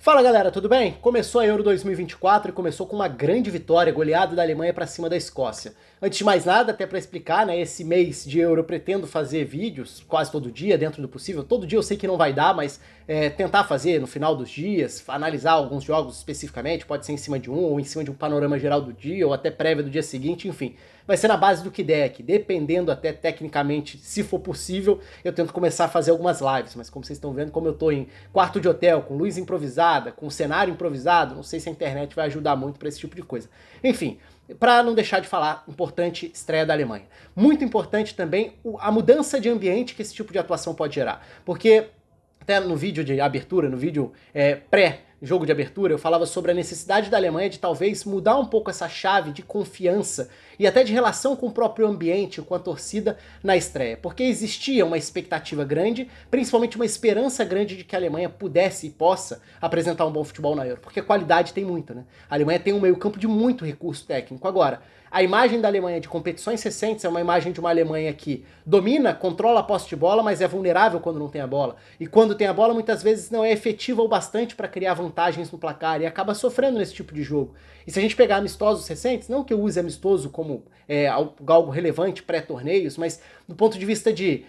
Fala galera, tudo bem? Começou a Euro 2024 e começou com uma grande vitória, goleada da Alemanha para cima da Escócia. Antes de mais nada, até para explicar, né, esse mês de Euro eu pretendo fazer vídeos quase todo dia, dentro do possível. Todo dia eu sei que não vai dar, mas tentar fazer no final dos dias, analisar alguns jogos especificamente, pode ser em cima de um ou em cima de um panorama geral do dia ou até prévia do dia seguinte, enfim. Vai ser na base do que der aqui, dependendo até tecnicamente, se for possível, eu tento começar a fazer algumas lives, mas como vocês estão vendo, como eu tô em quarto de hotel, com luz improvisada, com cenário improvisado, não sei se a internet vai ajudar muito para esse tipo de coisa. Enfim, para não deixar de falar, importante estreia da Alemanha. Muito importante também a mudança de ambiente que esse tipo de atuação pode gerar, porque até no vídeo de abertura, no vídeo pré-jogo de abertura, eu falava sobre a necessidade da Alemanha de talvez mudar um pouco essa chave de confiança e até de relação com o próprio ambiente, com a torcida na estreia, porque existia uma expectativa grande, principalmente uma esperança grande de que a Alemanha pudesse e possa apresentar um bom futebol na Euro, porque qualidade tem muita, né? A Alemanha tem um meio-campo de muito recurso técnico. Agora, a imagem da Alemanha de competições recentes é uma imagem de uma Alemanha que domina, controla a posse de bola, mas é vulnerável quando não tem a bola. E quando tem a bola, muitas vezes não é efetiva o bastante para criar vantagens no placar e acaba sofrendo nesse tipo de jogo. E se a gente pegar amistosos recentes, não que eu use amistoso como algo relevante pré-torneios, mas do ponto de vista de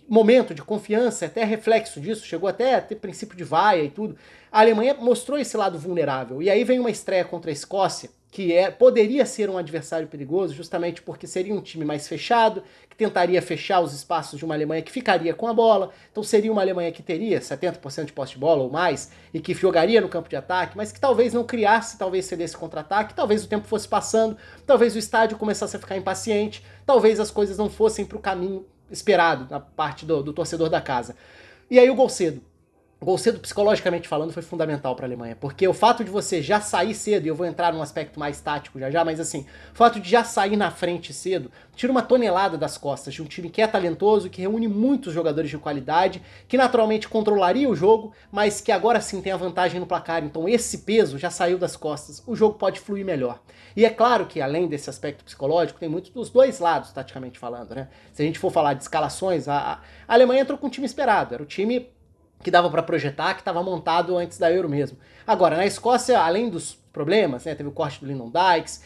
momento de confiança, até reflexo disso, chegou até a ter princípio de vaia e tudo, a Alemanha mostrou esse lado vulnerável. E aí vem uma estreia contra a Escócia, que poderia ser um adversário perigoso, justamente porque seria um time mais fechado, que tentaria fechar os espaços de uma Alemanha que ficaria com a bola, então seria uma Alemanha que teria 70% de posse de bola ou mais, e que jogaria no campo de ataque, mas que talvez não criasse, talvez cedesse contra-ataque, talvez o tempo fosse passando, talvez o estádio começasse a ficar impaciente, talvez as coisas não fossem para o caminho esperado na parte do torcedor da casa. E aí o gol cedo. O gol cedo, psicologicamente falando, foi fundamental para a Alemanha, porque o fato de você já sair cedo, e eu vou entrar num aspecto mais tático já já, mas assim, o fato de já sair na frente cedo, tira uma tonelada das costas de um time que é talentoso, que reúne muitos jogadores de qualidade, que naturalmente controlaria o jogo, mas que agora sim tem a vantagem no placar, então esse peso já saiu das costas, o jogo pode fluir melhor. E é claro que além desse aspecto psicológico, tem muito dos dois lados, taticamente falando, né? Se a gente for falar de escalações, a Alemanha entrou com o time esperado, era o time que dava para projetar, que estava montado antes da Euro mesmo. Agora, na Escócia, além dos problemas, né, teve o corte do Lyndon Dykes,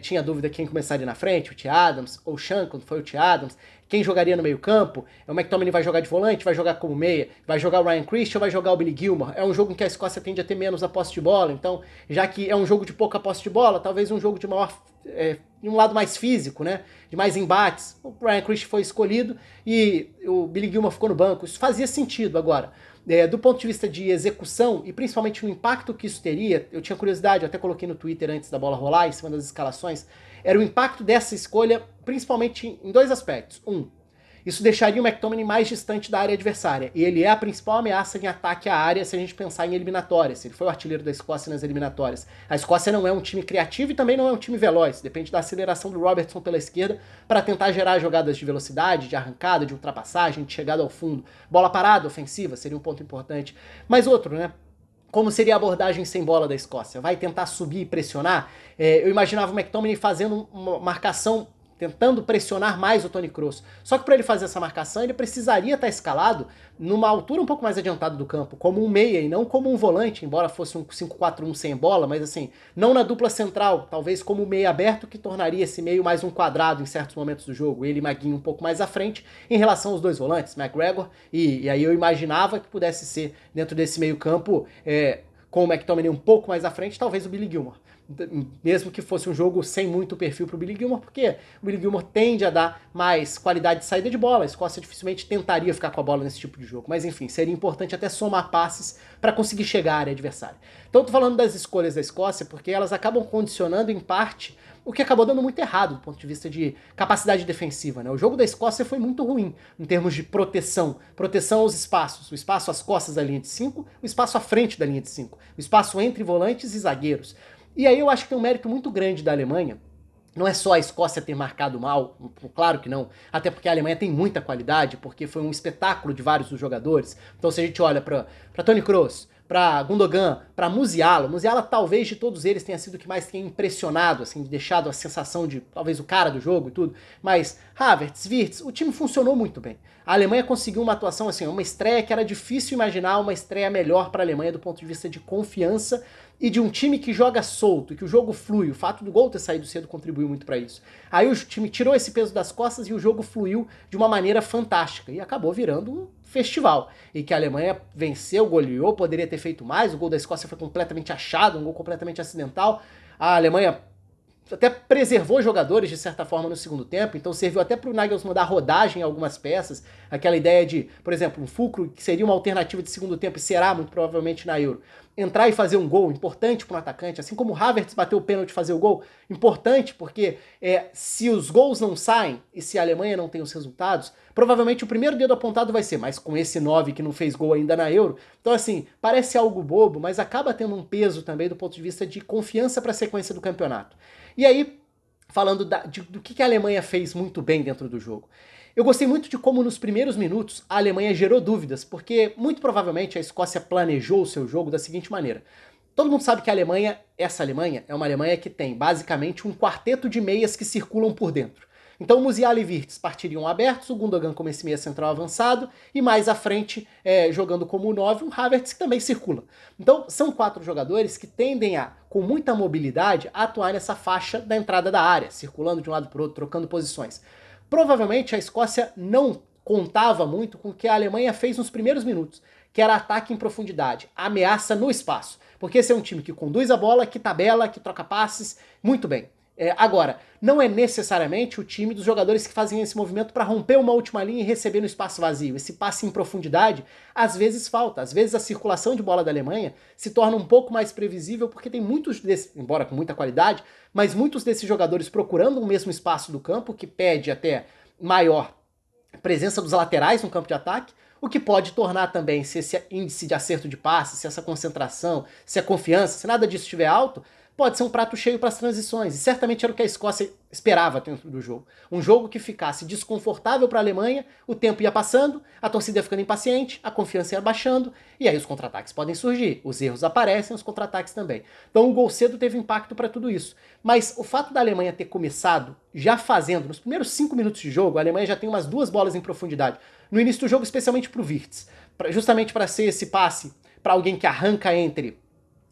tinha dúvida quem começaria na frente, o T. Adams, ou o Sean, quando foi o T. Adams, quem jogaria no meio campo, o McTominay vai jogar de volante, vai jogar como meia, vai jogar o Ryan Christian ou vai jogar o Billy Gilmour. É um jogo em que a Escócia tende a ter menos a posse de bola, então, já que é um jogo de pouca posse de bola, talvez um jogo de maior de um lado mais físico, né? De mais embates. O Ryan Christian foi escolhido e o Billy Gilmour ficou no banco. Isso fazia sentido agora. Do ponto de vista de execução e principalmente o impacto que isso teria, eu tinha curiosidade, eu até coloquei no Twitter antes da bola rolar, em cima das escalações, era o impacto dessa escolha principalmente em dois aspectos. Isso deixaria o McTominay mais distante da área adversária, e ele é a principal ameaça em ataque à área se a gente pensar em eliminatórias. Ele foi o artilheiro da Escócia nas eliminatórias. A Escócia não é um time criativo e também não é um time veloz, depende da aceleração do Robertson pela esquerda para tentar gerar jogadas de velocidade, de arrancada, de ultrapassagem, de chegada ao fundo. Bola parada, ofensiva, seria um ponto importante. Mas outro, né? Como seria a abordagem sem bola da Escócia? Vai tentar subir e pressionar? Eu imaginava o McTominay fazendo uma marcação, tentando pressionar mais o Toni Kroos. Só que para ele fazer essa marcação, ele precisaria estar escalado numa altura um pouco mais adiantada do campo, como um meia e não como um volante, embora fosse um 5-4-1 sem bola, mas assim, não na dupla central, talvez como um meia aberto que tornaria esse meio mais um quadrado em certos momentos do jogo, ele e Maguinho um pouco mais à frente em relação aos dois volantes, McGregor, e aí eu imaginava que pudesse ser dentro desse meio campo, com o McTominay um pouco mais à frente, talvez o Billy Gilmour. Mesmo que fosse um jogo sem muito perfil para o Billy Gilmour, porque o Billy Gilmour tende a dar mais qualidade de saída de bola, a Escócia dificilmente tentaria ficar com a bola nesse tipo de jogo, mas enfim, seria importante até somar passes para conseguir chegar à área adversária. Então tô falando das escolhas da Escócia, porque elas acabam condicionando em parte o que acabou dando muito errado do ponto de vista de capacidade defensiva, né? O jogo da Escócia foi muito ruim em termos de proteção aos espaços, o espaço às costas da linha de 5, o espaço à frente da linha de 5, o espaço entre volantes e zagueiros. E aí eu acho que tem um mérito muito grande da Alemanha. Não é só a Escócia ter marcado mal, claro que não, até porque a Alemanha tem muita qualidade, porque foi um espetáculo de vários dos jogadores. Então se a gente olha para Toni Kroos, para Gundogan, para Musiala. Musiala talvez de todos eles tenha sido o que mais tenha impressionado, assim, deixado a sensação de talvez o cara do jogo e tudo, mas Havertz, Wirtz, o time funcionou muito bem. A Alemanha conseguiu uma atuação assim, uma estreia que era difícil imaginar uma estreia melhor para a Alemanha do ponto de vista de confiança e de um time que joga solto, que o jogo flui. O fato do gol ter saído cedo contribuiu muito para isso. Aí o time tirou esse peso das costas e o jogo fluiu de uma maneira fantástica e acabou virando um festival. E que a Alemanha venceu, goleou, poderia ter feito mais, o gol da Escócia foi completamente achado, um gol completamente acidental. A Alemanha até preservou jogadores de certa forma no segundo tempo, então serviu até para o Nagelsmann dar rodagem em algumas peças, aquela ideia de, por exemplo, um Fulcro, que seria uma alternativa de segundo tempo e será muito provavelmente na Euro, entrar e fazer um gol, importante para um atacante, assim como o Havertz bateu o pênalti e fazer o gol, importante porque se os gols não saem e se a Alemanha não tem os resultados, provavelmente o primeiro dedo apontado vai ser, mas com esse 9 que não fez gol ainda na Euro, então assim, parece algo bobo, mas acaba tendo um peso também do ponto de vista de confiança para a sequência do campeonato. E aí, falando do que a Alemanha fez muito bem dentro do jogo. Eu gostei muito de como nos primeiros minutos a Alemanha gerou dúvidas, porque muito provavelmente a Escócia planejou o seu jogo da seguinte maneira. Todo mundo sabe que a Alemanha, essa Alemanha, é uma Alemanha que tem basicamente um quarteto de meias que circulam por dentro. Então Musiala e Wirtz partiriam abertos, o Gundogan como esse meia central avançado, e mais à frente, jogando como 9, um Havertz que também circula. Então são 4 jogadores que tendem a, com muita mobilidade, a atuar nessa faixa da entrada da área, circulando de um lado para o outro, trocando posições. Provavelmente a Escócia não contava muito com o que a Alemanha fez nos primeiros minutos, que era ataque em profundidade, ameaça no espaço. Porque esse é um time que conduz a bola, que tabela, que troca passes, muito bem. Agora, não é necessariamente o time dos jogadores que fazem esse movimento para romper uma última linha e receber no espaço vazio. Esse passe em profundidade, às vezes falta. Às vezes a circulação de bola da Alemanha se torna um pouco mais previsível porque tem muitos desses, embora com muita qualidade, mas muitos desses jogadores procurando o mesmo espaço do campo, que pede até maior presença dos laterais no campo de ataque, o que pode tornar também, se esse índice de acerto de passe, se essa concentração, se a confiança, se nada disso estiver alto, pode ser um prato cheio para as transições, e certamente era o que a Escócia esperava dentro do jogo. Um jogo que ficasse desconfortável para a Alemanha, o tempo ia passando, a torcida ia ficando impaciente, a confiança ia baixando, e aí os contra-ataques podem surgir, os erros aparecem, os contra-ataques também. Então o gol cedo teve impacto para tudo isso. Mas o fato da Alemanha ter começado já fazendo, nos primeiros 5 minutos de jogo, a Alemanha já tem umas 2 bolas em profundidade, no início do jogo especialmente para o Wirtz, justamente para ser esse passe para alguém que arranca entre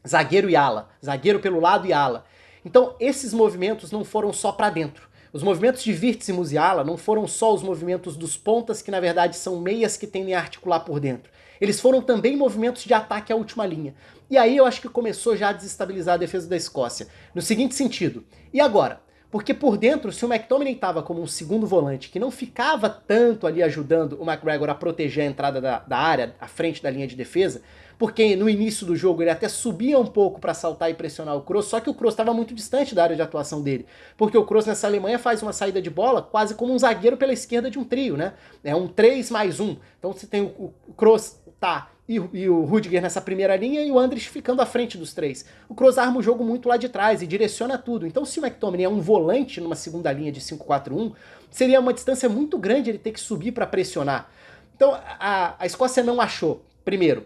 zagueiro e ala, zagueiro pelo lado e ala. Então esses movimentos não foram só para dentro. Os movimentos de Wirtz e Musiala não foram só os movimentos dos pontas, que na verdade são meias que tendem a articular por dentro. Eles foram também movimentos de ataque à última linha. E aí eu acho que começou já a desestabilizar a defesa da Escócia. No seguinte sentido, e agora? Porque por dentro, se o McTominay estava como um segundo volante que não ficava tanto ali ajudando o McGregor a proteger a entrada da área, à frente da linha de defesa, porque no início do jogo ele até subia um pouco para saltar e pressionar o Kroos, só que o Kroos estava muito distante da área de atuação dele, porque o Kroos nessa Alemanha faz uma saída de bola quase como um zagueiro pela esquerda de um trio, né? É um 3+1. Então você tem o Kroos, tá, e o Rudiger nessa primeira linha e o Andrich ficando à frente dos 3. O Kroos arma o jogo muito lá de trás e direciona tudo. Então se o McTominay é um volante numa segunda linha de 5-4-1, seria uma distância muito grande ele ter que subir para pressionar. Então a Escócia não achou, primeiro,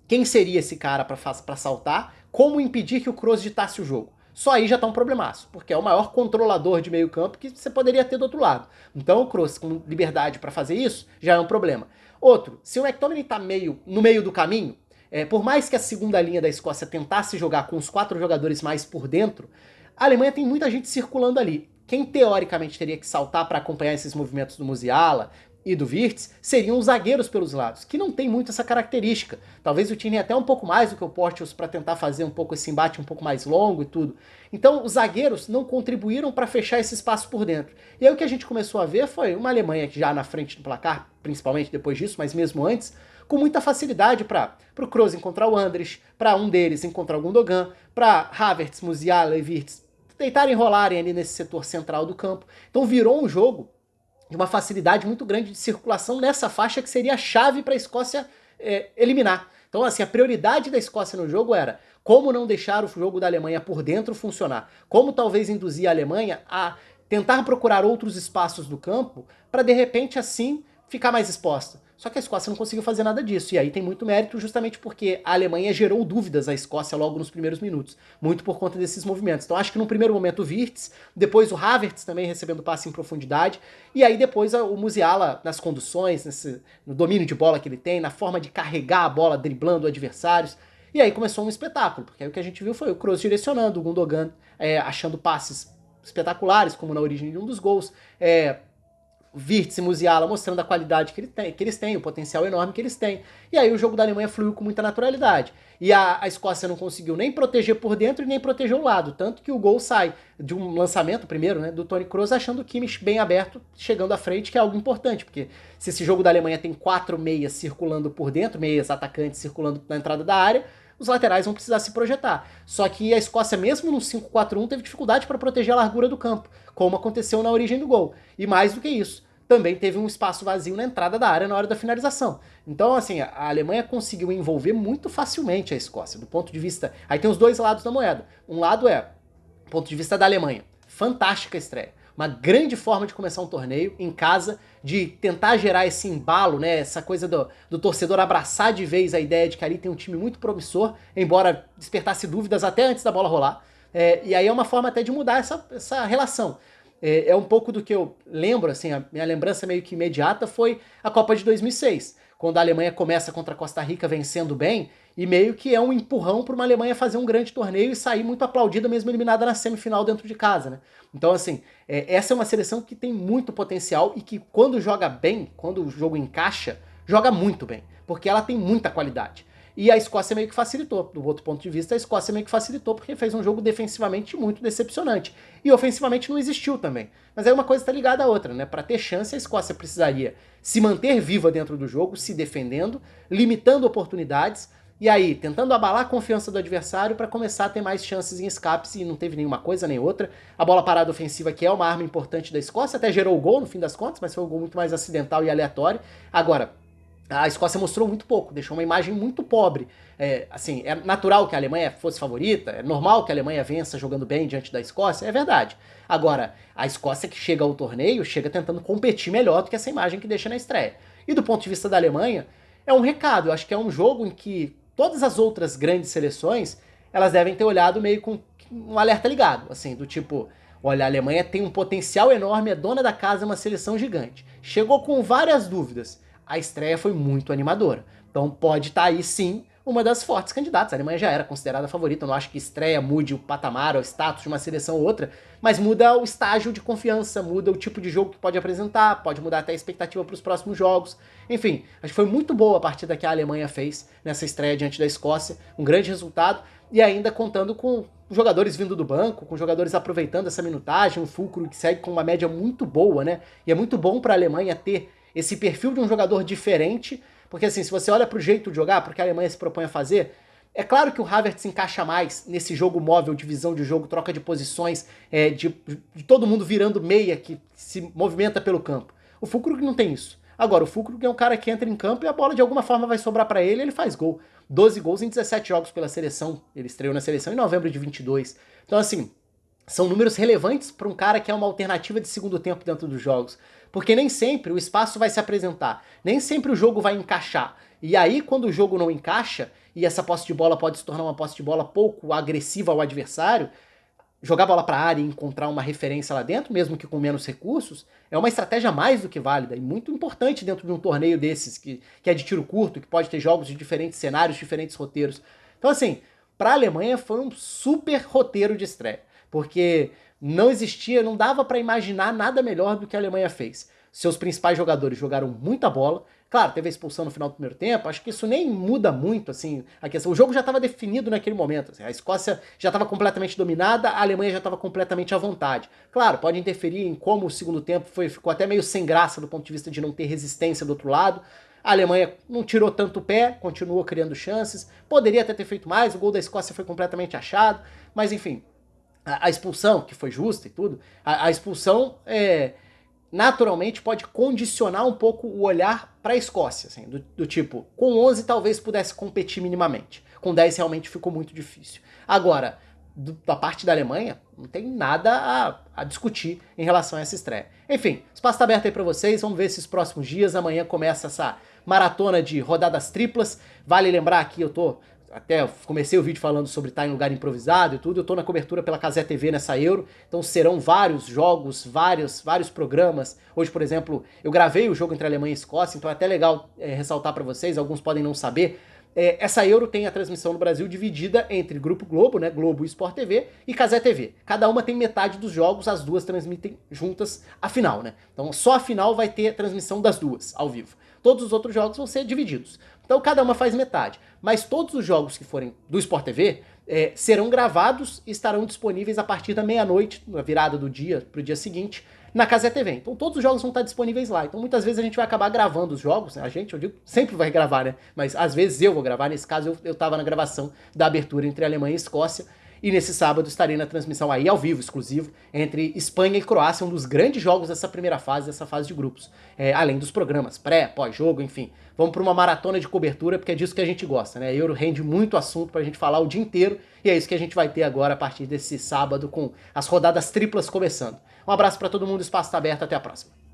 quem seria esse cara para saltar, como impedir que o Kroos ditasse o jogo. Só aí já tá um problemaço, porque é o maior controlador de meio campo que você poderia ter do outro lado. Então o Kroos com liberdade para fazer isso já é um problema. Outro, se o McTominay tá no meio do caminho, por mais que a segunda linha da Escócia tentasse jogar com os 4 jogadores mais por dentro, a Alemanha tem muita gente circulando ali. Quem teoricamente teria que saltar para acompanhar esses movimentos do Musiala e do Wirtz seriam os zagueiros pelos lados, que não tem muito essa característica. Talvez o Tierney até um pouco mais do que o Porteous para tentar fazer um pouco esse embate um pouco mais longo e tudo. Então os zagueiros não contribuíram para fechar esse espaço por dentro. E aí o que a gente começou a ver foi uma Alemanha que já na frente do placar, principalmente depois disso, mas mesmo antes, com muita facilidade para o Kroos encontrar o Andrich, para um deles encontrar o Gundogan, para Havertz, Musiala e Wirtz deitarem e rolarem ali nesse setor central do campo. Então virou um jogo de uma facilidade muito grande de circulação nessa faixa que seria a chave para a Escócia eliminar. Então, assim, a prioridade da Escócia no jogo era como não deixar o jogo da Alemanha por dentro funcionar, como talvez induzir a Alemanha a tentar procurar outros espaços do campo para, de repente, assim, ficar mais exposta. Só que a Escócia não conseguiu fazer nada disso, e aí tem muito mérito justamente porque a Alemanha gerou dúvidas à Escócia logo nos primeiros minutos, muito por conta desses movimentos. Então acho que no primeiro momento o Wirtz, depois o Havertz também recebendo passe em profundidade, e aí depois o Musiala nas conduções, no domínio de bola que ele tem, na forma de carregar a bola, driblando adversários, e aí começou um espetáculo, porque aí o que a gente viu foi o Kroos direcionando, o Gundogan achando passes espetaculares, como na origem de um dos gols, Wirtz e Musiala mostrando a qualidade que eles têm, o potencial enorme que eles têm. E aí o jogo da Alemanha fluiu com muita naturalidade. E a Escócia não conseguiu nem proteger por dentro e nem proteger o lado. Tanto que o gol sai de um lançamento, primeiro, né, do Toni Kroos, achando o Kimmich bem aberto, chegando à frente, que é algo importante. Porque se esse jogo da Alemanha tem 4 meias circulando por dentro, meias atacantes circulando na entrada da área, os laterais vão precisar se projetar. Só que a Escócia, mesmo no 5-4-1, teve dificuldade para proteger a largura do campo, como aconteceu na origem do gol. E mais do que isso, também teve um espaço vazio na entrada da área na hora da finalização. Então, assim, a Alemanha conseguiu envolver muito facilmente a Escócia, do ponto de vista... Aí tem os dois lados da moeda. Um lado é, do ponto de vista da Alemanha, fantástica estreia. Uma grande forma de começar um torneio em casa, de tentar gerar esse embalo, né? Essa coisa do torcedor abraçar de vez a ideia de que ali tem um time muito promissor, embora despertasse dúvidas até antes da bola rolar. E aí é uma forma até de mudar essa relação. É um pouco do que eu lembro, assim, a minha lembrança meio que imediata foi a Copa de 2006, quando a Alemanha começa contra a Costa Rica vencendo bem, e meio que é um empurrão para uma Alemanha fazer um grande torneio e sair muito aplaudida, mesmo eliminada na semifinal dentro de casa, né? Então, assim, essa é uma seleção que tem muito potencial e que quando joga bem, quando o jogo encaixa, joga muito bem, porque ela tem muita qualidade. E a Escócia meio que facilitou. Do outro ponto de vista, a Escócia meio que facilitou porque fez um jogo defensivamente muito decepcionante. E ofensivamente não existiu também. Mas aí uma coisa está ligada à outra, né? Para ter chance, a Escócia precisaria se manter viva dentro do jogo, se defendendo, limitando oportunidades, e aí tentando abalar a confiança do adversário para começar a ter mais chances em escapes, e não teve nenhuma coisa nem outra. A bola parada ofensiva, que é uma arma importante da Escócia, até gerou o gol no fim das contas, mas foi um gol muito mais acidental e aleatório. Agora, a Escócia mostrou muito pouco, deixou uma imagem muito pobre. Assim, é natural que a Alemanha fosse favorita, é normal que a Alemanha vença jogando bem diante da Escócia, é verdade. Agora, a Escócia que chega ao torneio, chega tentando competir melhor do que essa imagem que deixa na estreia. E do ponto de vista da Alemanha, é um recado, eu acho que é um jogo em que todas as outras grandes seleções, elas devem ter olhado meio com um alerta ligado, assim, do tipo, olha, a Alemanha tem um potencial enorme, é dona da casa, é uma seleção gigante. Chegou com várias dúvidas. A estreia foi muito animadora. Então pode estar aí sim uma das fortes candidatas. A Alemanha já era considerada a favorita, eu não acho que estreia mude o patamar ou o status de uma seleção ou outra, mas muda o estágio de confiança, muda o tipo de jogo que pode apresentar, pode mudar até a expectativa para os próximos jogos. Enfim, acho que foi muito boa a partida que a Alemanha fez nessa estreia diante da Escócia, um grande resultado, e ainda contando com jogadores vindo do banco, com jogadores aproveitando essa minutagem, um Fulcro que segue com uma média muito boa, né? E é muito bom para a Alemanha ter esse perfil de um jogador diferente, porque assim, se você olha pro jeito de jogar, porque a Alemanha se propõe a fazer, é claro que o Havertz se encaixa mais nesse jogo móvel, de visão de jogo, troca de posições, de todo mundo virando meia que se movimenta pelo campo. O Fulkrug não tem isso. Agora, o Fulkrug é um cara que entra em campo e a bola de alguma forma vai sobrar para ele e ele faz gol. 12 gols em 17 jogos pela seleção. Ele estreou na seleção em novembro de 22. Então, assim, são números relevantes para um cara que é uma alternativa de segundo tempo dentro dos jogos. Porque nem sempre o espaço vai se apresentar, nem sempre o jogo vai encaixar. E aí, quando o jogo não encaixa, e essa posse de bola pode se tornar uma posse de bola pouco agressiva ao adversário, jogar a bola para a área e encontrar uma referência lá dentro, mesmo que com menos recursos, é uma estratégia mais do que válida e muito importante dentro de um torneio desses, que é de tiro curto, que pode ter jogos de diferentes cenários, diferentes roteiros. Então, assim, para a Alemanha foi um super roteiro de estreia, porque não existia, não dava para imaginar nada melhor do que a Alemanha fez. Seus principais jogadores jogaram muita bola. Claro, teve a expulsão no final do primeiro tempo, acho que isso nem muda muito, assim, a questão. O jogo já estava definido naquele momento, assim, a Escócia já estava completamente dominada, a Alemanha já estava completamente à vontade. Claro, pode interferir em como o segundo tempo ficou até meio sem graça do ponto de vista de não ter resistência do outro lado. A Alemanha não tirou tanto o pé, continuou criando chances, poderia até ter feito mais, o gol da Escócia foi completamente achado, mas enfim, a expulsão, que foi justa e tudo, a expulsão naturalmente pode condicionar um pouco o olhar para a Escócia, assim, do tipo, com 11 talvez pudesse competir minimamente, com 10 realmente ficou muito difícil. Agora, da parte da Alemanha, não tem nada a discutir em relação a essa estreia. Enfim, o espaço está aberto aí para vocês, vamos ver esses próximos dias, amanhã começa essa maratona de rodadas triplas. Vale lembrar aqui, até comecei o vídeo falando sobre estar em lugar improvisado e tudo, eu tô na cobertura pela Cazé TV nessa Euro, então serão vários jogos, vários programas. Hoje, por exemplo, eu gravei o jogo entre Alemanha e Escócia, então é até legal ressaltar para vocês, alguns podem não saber. Essa Euro tem a transmissão no Brasil dividida entre Grupo Globo, né, Globo e Sport TV, e Cazé TV. Cada uma tem metade dos jogos, as duas transmitem juntas a final, né? Então só a final vai ter a transmissão das duas, ao vivo. Todos os outros jogos vão ser divididos. Então cada uma faz metade. Mas todos os jogos que forem do Sport TV serão gravados e estarão disponíveis a partir da meia-noite, na virada do dia para o dia seguinte, na Cazé TV. Então todos os jogos vão estar disponíveis lá. Então muitas vezes a gente vai acabar gravando os jogos, né? Eu digo, sempre vai gravar, né? Mas às vezes eu vou gravar. Nesse caso eu tava na gravação da abertura entre Alemanha e Escócia. E nesse sábado estarei na transmissão aí ao vivo, exclusivo, entre Espanha e Croácia, um dos grandes jogos dessa primeira fase, dessa fase de grupos. Além dos programas pré, pós-jogo, enfim. Vamos para uma maratona de cobertura, porque é disso que a gente gosta, né? A Euro rende muito assunto pra gente falar o dia inteiro, e é isso que a gente vai ter agora a partir desse sábado, com as rodadas triplas começando. Um abraço para todo mundo, o espaço tá aberto, até a próxima.